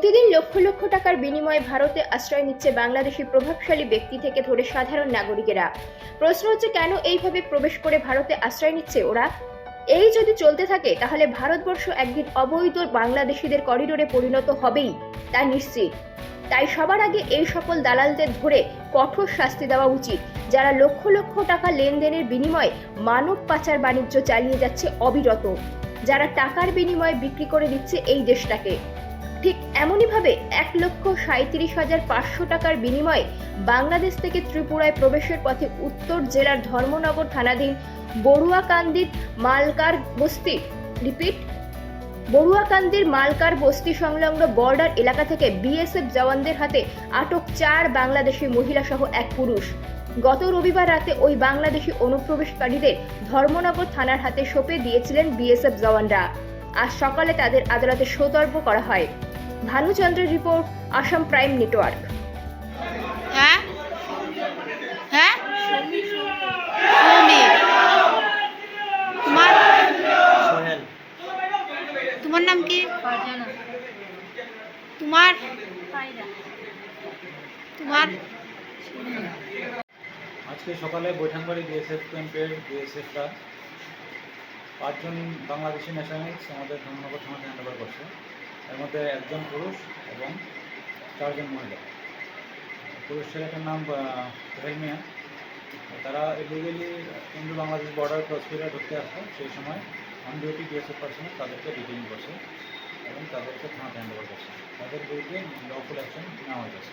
প্রতিদিন লক্ষ লক্ষ টাকার বিনিময়ে ভারতে আশ্রয় নিচ্ছে বাংলাদেশি প্রভাবশালী ব্যক্তি থেকে ধরে সাধারণ নাগরিকেরা। প্রশ্ন হচ্ছে, কেন এইভাবে প্রবেশ করে ভারতে আশ্রয় নিচ্ছে ওরা? এই যদি চলতে থাকে তাহলে ভারতবর্ষ একদিন অবৈধ বাংলাদেশিদের করিডোরে পরিণত হবেই, তা নিশ্চিত। তাই সবার আগে এই সকল দালালদের ধরে কঠোর শাস্তি দেওয়া উচিত, যারা লক্ষ লক্ষ টাকা লেনদেনের বিনিময়ে মানব পাচার বাণিজ্য চালিয়ে যাচ্ছে অবিরত, যারা টাকার বিনিময়ে বিক্রি করে দিচ্ছে এই দেশটাকে। ঠিক এমনইভাবে 1,37,500 টাকার বিনিময়ে বাংলাদেশ থেকে ত্রিপুরায় প্রবেশের পথে উত্তর জেলার ধর্মনগর থানাধীন বড়ুয়াকান্দির মালকার বস্তি সংলগ্ন বর্ডার এলাকা থেকে বিএসএফ জওয়ানদের হাতে আটক 4 বাংলাদেশি মহিলা সহ এক পুরুষ। গত রবিবার রাতে ওই বাংলাদেশি অনুপ্রবেশকারীদের ধর্মনগর থানার হাতে সঁপে দিয়েছিলেন বিএসএফ জওয়ানরা। আজ সকালে তাদের আদালতে সোতর্প করা হয়। ভানুচন্দ্রের রিপোর্ট, আসাম প্রাইম নেটওয়ার্ক। তোমার নাম কি? তোমার তোমার আজকে সকালে বৈঠানবাড়ি বিএসএফ ক্যাম্পের বিএসএফরা 5 জন বাংলাদেশি ন্যাশনালিস্ট আমাদের ধর্মনগর থানাতে হ্যান্ডওভার করছে। এর মধ্যে 1 জন পুরুষ এবং 4 জন মহিলা। পুরুষ ছেলেটার নাম সোহেল মিয়া। তারা illegally Indo Bangladesh border cross করে ঢুকতে আসতো। সেই সময় অন ডিউটি বিএসএফ পার্সোনাল তাদেরকে ডিটেইন করছে এবং তাদেরকে থানাতে হ্যান্ডওভার করছে। তাদের বিরুদ্ধে লফুল অ্যাকশন নেওয়া হয়েছে।